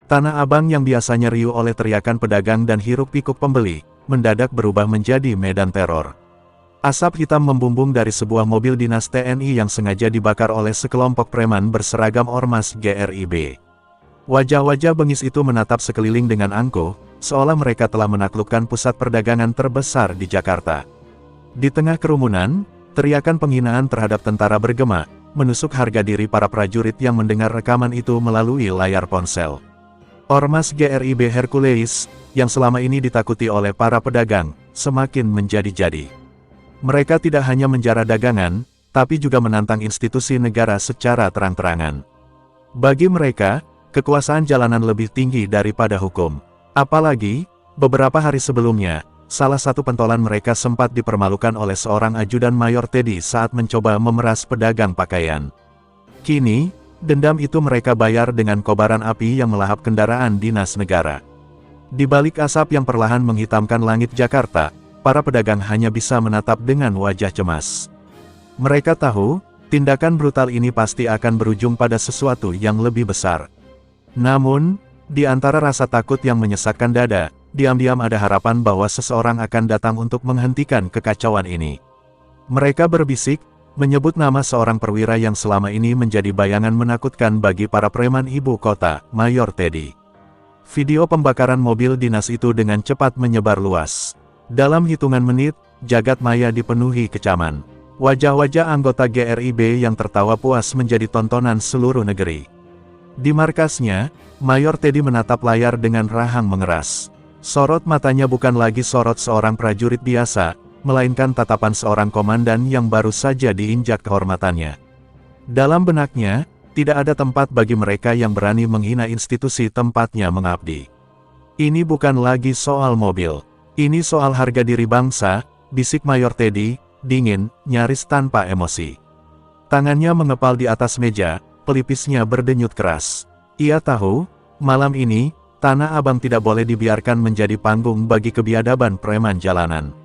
Tanah Abang yang biasanya riuh oleh teriakan pedagang dan hiruk-pikuk pembeli, mendadak berubah menjadi medan teror. Asap hitam membumbung dari sebuah mobil dinas TNI yang sengaja dibakar oleh sekelompok preman berseragam ormas GRIB. Wajah-wajah bengis itu menatap sekeliling dengan angkuh, seolah mereka telah menaklukkan pusat perdagangan terbesar di Jakarta. Di tengah kerumunan, teriakan penghinaan terhadap tentara bergema, menusuk harga diri para prajurit yang mendengar rekaman itu melalui layar ponsel. Ormas GRIB Hercules, yang selama ini ditakuti oleh para pedagang, semakin menjadi-jadi. Mereka tidak hanya menjara dagangan, tapi juga menantang institusi negara secara terang-terangan. Bagi mereka, kekuasaan jalanan lebih tinggi daripada hukum. Apalagi, beberapa hari sebelumnya, salah satu pentolan mereka sempat dipermalukan oleh seorang ajudan Mayor Teddy saat mencoba memeras pedagang pakaian. Kini, dendam itu mereka bayar dengan kobaran api yang melahap kendaraan dinas negara. Di balik asap yang perlahan menghitamkan langit Jakarta, para pedagang hanya bisa menatap dengan wajah cemas. Mereka tahu, tindakan brutal ini pasti akan berujung pada sesuatu yang lebih besar. Namun, di antara rasa takut yang menyesakkan dada, diam-diam ada harapan bahwa seseorang akan datang untuk menghentikan kekacauan ini. Mereka berbisik, menyebut nama seorang perwira yang selama ini menjadi bayangan menakutkan bagi para preman ibu kota, Mayor Teddy. Video pembakaran mobil dinas itu dengan cepat menyebar luas. Dalam hitungan menit, jagat maya dipenuhi kecaman. Wajah-wajah anggota GRIB yang tertawa puas menjadi tontonan seluruh negeri. Di markasnya, Mayor Teddy menatap layar dengan rahang mengeras. Sorot matanya bukan lagi sorot seorang prajurit biasa, melainkan tatapan seorang komandan yang baru saja diinjak kehormatannya. Dalam benaknya, tidak ada tempat bagi mereka yang berani menghina institusi tempatnya mengabdi. Ini bukan lagi soal mobil. Ini soal harga diri bangsa, bisik Mayor Teddy, dingin, nyaris tanpa emosi. Tangannya mengepal di atas meja, pelipisnya berdenyut keras. Ia tahu, malam ini, Tanah Abang tidak boleh dibiarkan menjadi panggung bagi kebiadaban preman jalanan.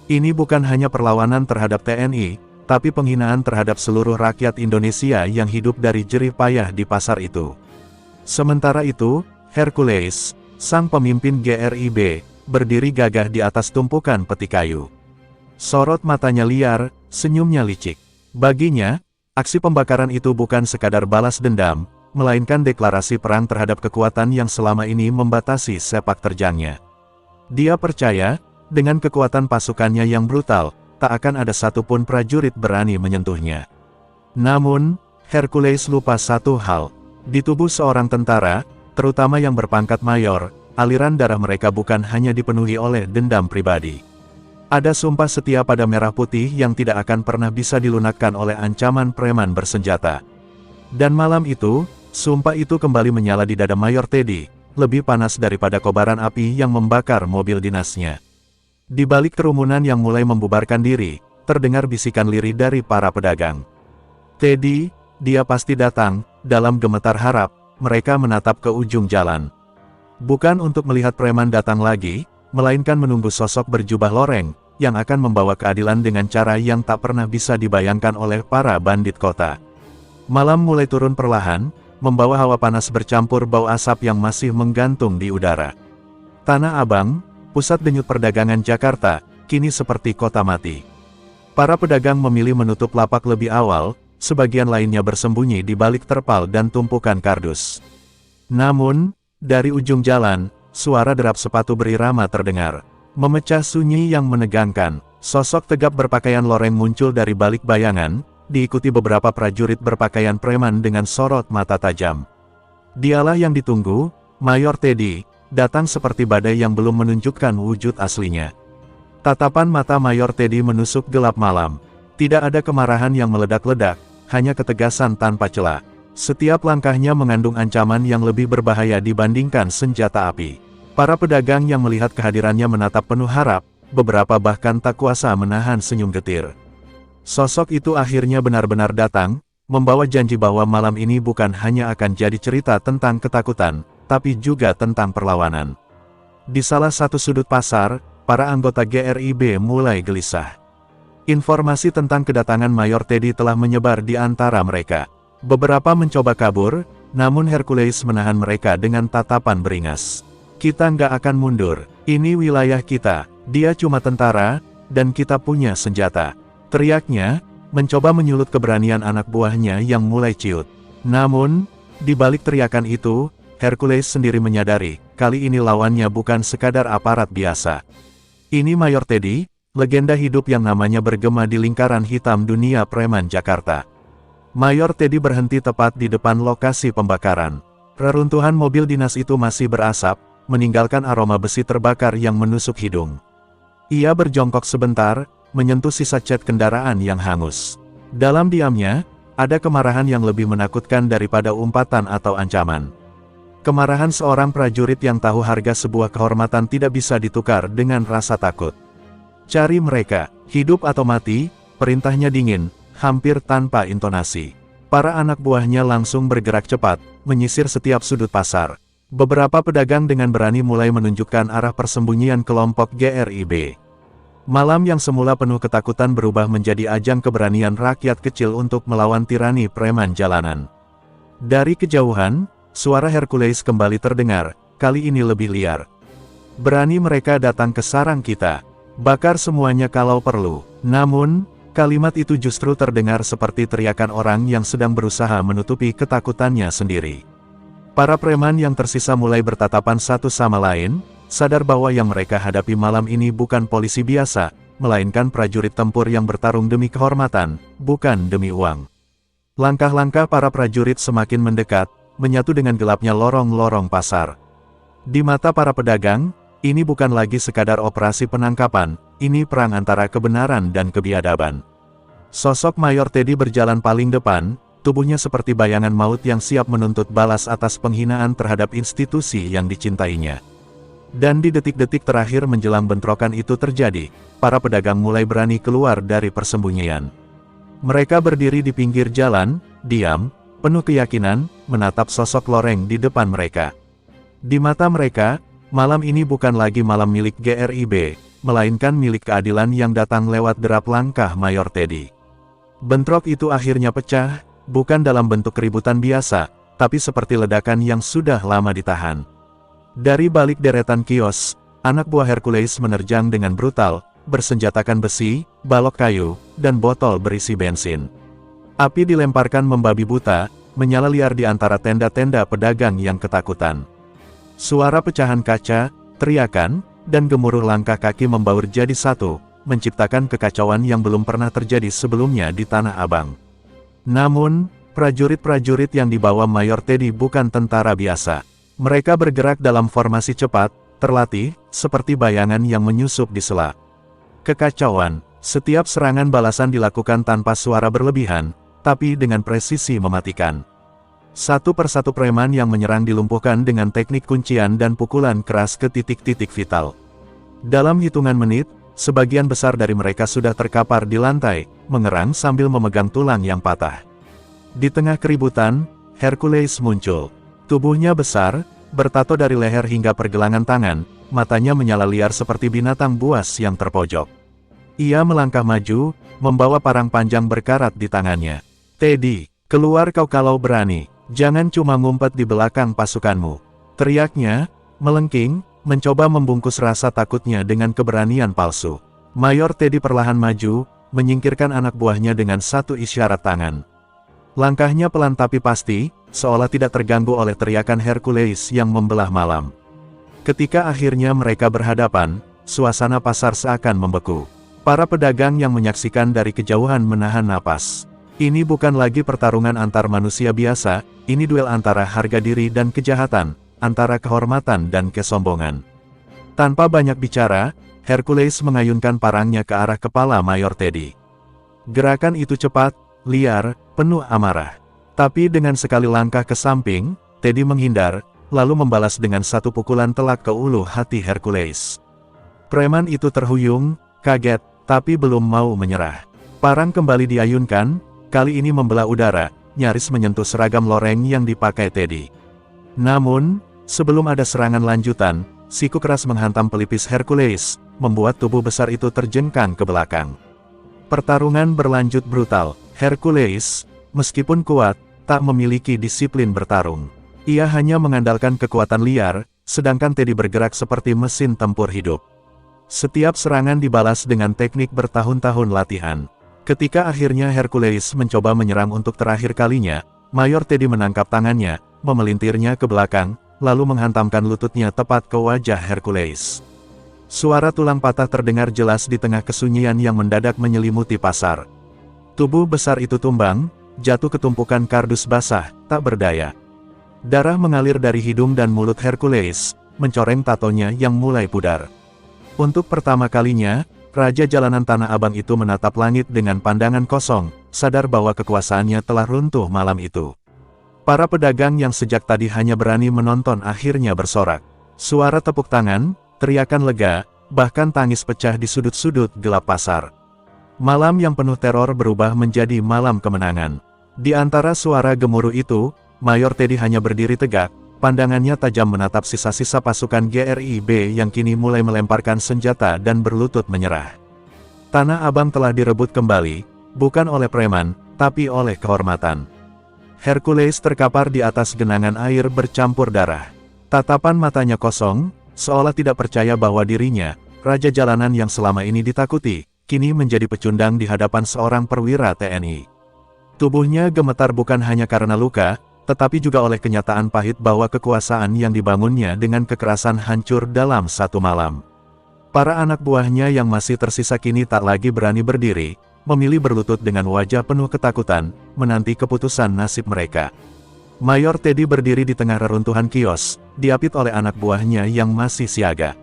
Ini bukan hanya perlawanan terhadap TNI, tapi penghinaan terhadap seluruh rakyat Indonesia yang hidup dari jerih payah di pasar itu. Sementara itu, Hercules, sang pemimpin GRIB, berdiri gagah di atas tumpukan peti kayu. Sorot matanya liar, senyumnya licik. Baginya, aksi pembakaran itu bukan sekadar balas dendam, melainkan deklarasi perang terhadap kekuatan yang selama ini membatasi sepak terjangnya. Dia percaya, dengan kekuatan pasukannya yang brutal, tak akan ada satupun prajurit berani menyentuhnya. Namun, Hercules lupa satu hal. Di tubuh seorang tentara, terutama yang berpangkat mayor, aliran darah mereka bukan hanya dipenuhi oleh dendam pribadi. Ada sumpah setia pada merah putih yang tidak akan pernah bisa dilunakkan oleh ancaman preman bersenjata. Dan malam itu, sumpah itu kembali menyala di dada Mayor Teddy, lebih panas daripada kobaran api yang membakar mobil dinasnya. Di balik kerumunan yang mulai membubarkan diri, terdengar bisikan lirih dari para pedagang. Teddy, dia pasti datang. Dalam gemetar harap, mereka menatap ke ujung jalan. Bukan untuk melihat preman datang lagi, melainkan menunggu sosok berjubah loreng, yang akan membawa keadilan dengan cara yang tak pernah bisa dibayangkan oleh para bandit kota. Malam mulai turun perlahan, membawa hawa panas bercampur bau asap yang masih menggantung di udara. Tanah Abang, pusat denyut perdagangan Jakarta, kini seperti kota mati. Para pedagang memilih menutup lapak lebih awal, sebagian lainnya bersembunyi di balik terpal dan tumpukan kardus. Namun, dari ujung jalan, suara derap sepatu berirama terdengar. Memecah sunyi yang menegangkan, sosok tegap berpakaian loreng muncul dari balik bayangan, diikuti beberapa prajurit berpakaian preman dengan sorot mata tajam. Dialah yang ditunggu, Mayor Teddy, datang seperti badai yang belum menunjukkan wujud aslinya. Tatapan mata Mayor Teddy menusuk gelap malam. Tidak ada kemarahan yang meledak-ledak, hanya ketegasan tanpa celah. Setiap langkahnya mengandung ancaman yang lebih berbahaya dibandingkan senjata api. Para pedagang yang melihat kehadirannya menatap penuh harap, beberapa bahkan tak kuasa menahan senyum getir. Sosok itu akhirnya benar-benar datang, membawa janji bahwa malam ini bukan hanya akan jadi cerita tentang ketakutan, tapi juga tentang perlawanan. Di salah satu sudut pasar, para anggota GRIB mulai gelisah. Informasi tentang kedatangan Mayor Teddy telah menyebar di antara mereka. Beberapa mencoba kabur, namun Hercules menahan mereka dengan tatapan beringas. Kita nggak akan mundur, ini wilayah kita, dia cuma tentara, dan kita punya senjata. Teriaknya, mencoba menyulut keberanian anak buahnya yang mulai ciut. Namun, di balik teriakan itu, Hercules sendiri menyadari, kali ini lawannya bukan sekadar aparat biasa. Ini Mayor Teddy, legenda hidup yang namanya bergema di lingkaran hitam dunia preman Jakarta. Mayor Teddy berhenti tepat di depan lokasi pembakaran. Reruntuhan mobil dinas itu masih berasap, meninggalkan aroma besi terbakar yang menusuk hidung. Ia berjongkok sebentar, menyentuh sisa cat kendaraan yang hangus. Dalam diamnya, ada kemarahan yang lebih menakutkan daripada umpatan atau ancaman. Kemarahan seorang prajurit yang tahu harga sebuah kehormatan tidak bisa ditukar dengan rasa takut. Cari mereka, hidup atau mati, perintahnya dingin, hampir tanpa intonasi. Para anak buahnya langsung bergerak cepat, menyisir setiap sudut pasar. Beberapa pedagang dengan berani mulai menunjukkan arah persembunyian kelompok GRIB. Malam yang semula penuh ketakutan berubah menjadi ajang keberanian rakyat kecil untuk melawan tirani preman jalanan. Dari kejauhan, suara Hercules kembali terdengar, kali ini lebih liar. Berani mereka datang ke sarang kita. Bakar semuanya kalau perlu. Namun, kalimat itu justru terdengar seperti teriakan orang yang sedang berusaha menutupi ketakutannya sendiri. Para preman yang tersisa mulai bertatapan satu sama lain, sadar bahwa yang mereka hadapi malam ini bukan polisi biasa, melainkan prajurit tempur yang bertarung demi kehormatan, bukan demi uang. Langkah-langkah para prajurit semakin mendekat, menyatu dengan gelapnya lorong-lorong pasar. Di mata para pedagang, ini bukan lagi sekadar operasi penangkapan, ini perang antara kebenaran dan kebiadaban. Sosok Mayor Teddy berjalan paling depan, tubuhnya seperti bayangan maut yang siap menuntut balas atas penghinaan terhadap institusi yang dicintainya. Dan di detik-detik terakhir menjelang bentrokan itu terjadi, para pedagang mulai berani keluar dari persembunyian. Mereka berdiri di pinggir jalan, diam, penuh keyakinan, menatap sosok loreng di depan mereka. Di mata mereka, malam ini bukan lagi malam milik GRIB, melainkan milik keadilan yang datang lewat derap langkah Mayor Teddy. Bentrok itu akhirnya pecah, bukan dalam bentuk keributan biasa, tapi seperti ledakan yang sudah lama ditahan. Dari balik deretan kios, anak buah Hercules menerjang dengan brutal, bersenjatakan besi, balok kayu, dan botol berisi bensin. Api dilemparkan membabi buta, menyala liar di antara tenda-tenda pedagang yang ketakutan. Suara pecahan kaca, teriakan, dan gemuruh langkah kaki membaur jadi satu, menciptakan kekacauan yang belum pernah terjadi sebelumnya di Tanah Abang. Namun, prajurit-prajurit yang dibawa Mayor Teddy bukan tentara biasa. Mereka bergerak dalam formasi cepat, terlatih, seperti bayangan yang menyusup di sela. Kekacauan, setiap serangan balasan dilakukan tanpa suara berlebihan, tapi dengan presisi mematikan. Satu persatu preman yang menyerang dilumpuhkan dengan teknik kuncian dan pukulan keras ke titik-titik vital. Dalam hitungan menit, sebagian besar dari mereka sudah terkapar di lantai, mengerang sambil memegang tulang yang patah. Di tengah keributan, Hercules muncul. Tubuhnya besar, bertato dari leher hingga pergelangan tangan, matanya menyala liar seperti binatang buas yang terpojok. Ia melangkah maju, membawa parang panjang berkarat di tangannya. "Teddy, keluar kau kalau berani. Jangan cuma ngumpet di belakang pasukanmu," teriaknya, melengking, mencoba membungkus rasa takutnya dengan keberanian palsu. Mayor Teddy perlahan maju, menyingkirkan anak buahnya dengan satu isyarat tangan. Langkahnya pelan tapi pasti, seolah tidak terganggu oleh teriakan Hercules yang membelah malam. Ketika akhirnya mereka berhadapan, suasana pasar seakan membeku. Para pedagang yang menyaksikan dari kejauhan menahan napas. Ini bukan lagi pertarungan antar manusia biasa, ini duel antara harga diri dan kejahatan, antara kehormatan dan kesombongan. Tanpa banyak bicara, Hercules mengayunkan parangnya ke arah kepala Mayor Teddy. Gerakan itu cepat, liar, penuh amarah. Tapi dengan sekali langkah ke samping, Teddy menghindar, lalu membalas dengan satu pukulan telak ke ulu hati Hercules. Preman itu terhuyung, kaget, tapi belum mau menyerah. Parang kembali diayunkan, kali ini membelah udara, nyaris menyentuh seragam loreng yang dipakai Teddy. Namun, sebelum ada serangan lanjutan, siku keras menghantam pelipis Hercules, membuat tubuh besar itu terjengkang ke belakang. Pertarungan berlanjut brutal. Hercules, meskipun kuat, tak memiliki disiplin bertarung. Ia hanya mengandalkan kekuatan liar, sedangkan Teddy bergerak seperti mesin tempur hidup. Setiap serangan dibalas dengan teknik bertahun-tahun latihan. Ketika akhirnya Hercules mencoba menyerang untuk terakhir kalinya, Mayor Teddy menangkap tangannya, memelintirnya ke belakang, lalu menghantamkan lututnya tepat ke wajah Hercules. Suara tulang patah terdengar jelas di tengah kesunyian yang mendadak menyelimuti pasar. Tubuh besar itu tumbang, jatuh ke tumpukan kardus basah, tak berdaya. Darah mengalir dari hidung dan mulut Hercules, mencoreng tatonya yang mulai pudar. Untuk pertama kalinya, Raja Jalanan Tanah Abang itu menatap langit dengan pandangan kosong, sadar bahwa kekuasaannya telah runtuh malam itu. Para pedagang yang sejak tadi hanya berani menonton akhirnya bersorak. Suara tepuk tangan, teriakan lega, bahkan tangis pecah di sudut-sudut gelap pasar. Malam yang penuh teror berubah menjadi malam kemenangan. Di antara suara gemuruh itu, Mayor Teddy hanya berdiri tegak, pandangannya tajam menatap sisa-sisa pasukan GRIB yang kini mulai melemparkan senjata dan berlutut menyerah. Tanah Abang telah direbut kembali, bukan oleh preman, tapi oleh kehormatan. Hercules terkapar di atas genangan air bercampur darah. Tatapan matanya kosong, seolah tidak percaya bahwa dirinya, Raja Jalanan yang selama ini ditakuti, kini menjadi pecundang di hadapan seorang perwira TNI. Tubuhnya gemetar bukan hanya karena luka, tetapi juga oleh kenyataan pahit bahwa kekuasaan yang dibangunnya dengan kekerasan hancur dalam satu malam. Para anak buahnya yang masih tersisa kini tak lagi berani berdiri, memilih berlutut dengan wajah penuh ketakutan, menanti keputusan nasib mereka. Mayor Teddy berdiri di tengah reruntuhan kios, diapit oleh anak buahnya yang masih siaga.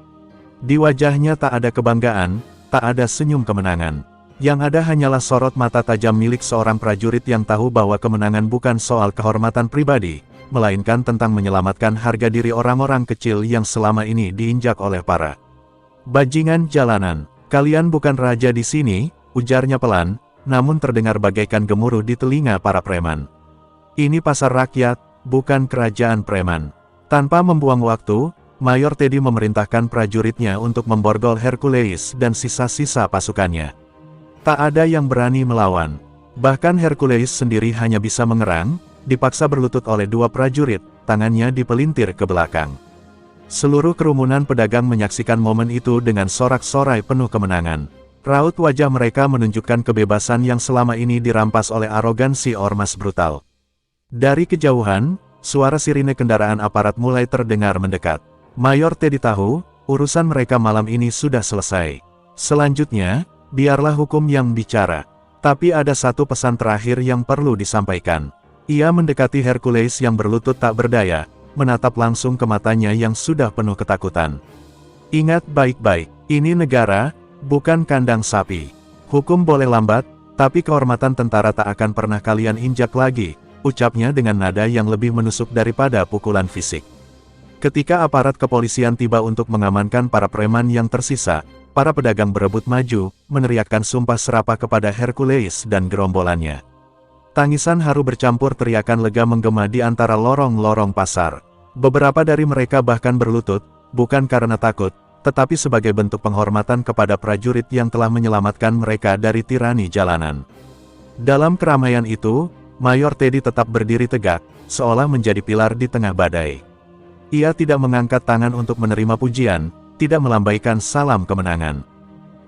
Di wajahnya tak ada kebanggaan, tak ada senyum kemenangan. Yang ada hanyalah sorot mata tajam milik seorang prajurit yang tahu bahwa kemenangan bukan soal kehormatan pribadi, melainkan tentang menyelamatkan harga diri orang-orang kecil yang selama ini diinjak oleh para bajingan jalanan. Kalian bukan raja di sini, ujarnya pelan, namun terdengar bagaikan gemuruh di telinga para preman. Ini pasar rakyat, bukan kerajaan preman. Tanpa membuang waktu, Mayor Teddy memerintahkan prajuritnya untuk memborgol Hercules dan sisa-sisa pasukannya. Tak ada yang berani melawan. Bahkan Hercules sendiri hanya bisa mengerang, dipaksa berlutut oleh dua prajurit, tangannya dipelintir ke belakang. Seluruh kerumunan pedagang menyaksikan momen itu dengan sorak-sorai penuh kemenangan. Raut wajah mereka menunjukkan kebebasan yang selama ini dirampas oleh arogansi ormas brutal. Dari kejauhan, suara sirine kendaraan aparat mulai terdengar mendekat. Mayor Teddy tahu, urusan mereka malam ini sudah selesai. Selanjutnya, biarlah hukum yang bicara. Tapi ada satu pesan terakhir yang perlu disampaikan. Ia mendekati Hercules yang berlutut tak berdaya, menatap langsung ke matanya yang sudah penuh ketakutan. Ingat baik-baik, ini negara, bukan kandang sapi. Hukum boleh lambat, tapi kehormatan tentara tak akan pernah kalian injak lagi, ucapnya dengan nada yang lebih menusuk daripada pukulan fisik. Ketika aparat kepolisian tiba untuk mengamankan para preman yang tersisa, para pedagang berebut maju, meneriakkan sumpah serapah kepada Hercules dan gerombolannya. Tangisan haru bercampur teriakan lega menggema di antara lorong-lorong pasar. Beberapa dari mereka bahkan berlutut, bukan karena takut, tetapi sebagai bentuk penghormatan kepada prajurit yang telah menyelamatkan mereka dari tirani jalanan. Dalam keramaian itu, Mayor Teddy tetap berdiri tegak, seolah menjadi pilar di tengah badai. Ia tidak mengangkat tangan untuk menerima pujian, tidak melambaikan salam kemenangan.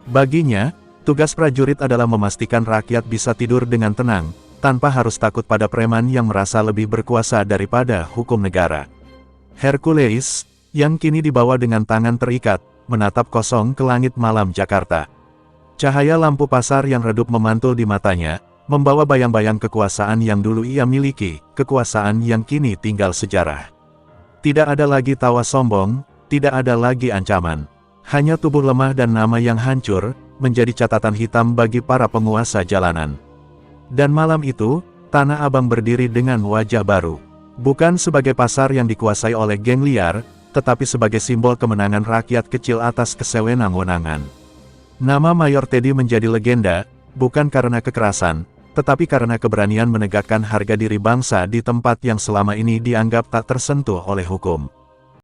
Baginya, tugas prajurit adalah memastikan rakyat bisa tidur dengan tenang, tanpa harus takut pada preman yang merasa lebih berkuasa daripada hukum negara. Hercules, yang kini dibawa dengan tangan terikat, menatap kosong ke langit malam Jakarta. Cahaya lampu pasar yang redup memantul di matanya, membawa bayang-bayang kekuasaan yang dulu ia miliki, kekuasaan yang kini tinggal sejarah. Tidak ada lagi tawa sombong, tidak ada lagi ancaman. Hanya tubuh lemah dan nama yang hancur, menjadi catatan hitam bagi para penguasa jalanan. Dan malam itu, Tanah Abang berdiri dengan wajah baru. Bukan sebagai pasar yang dikuasai oleh geng liar, tetapi sebagai simbol kemenangan rakyat kecil atas kesewenang-wenangan. Nama Mayor Teddy menjadi legenda, bukan karena kekerasan, tetapi karena keberanian menegakkan harga diri bangsa di tempat yang selama ini dianggap tak tersentuh oleh hukum.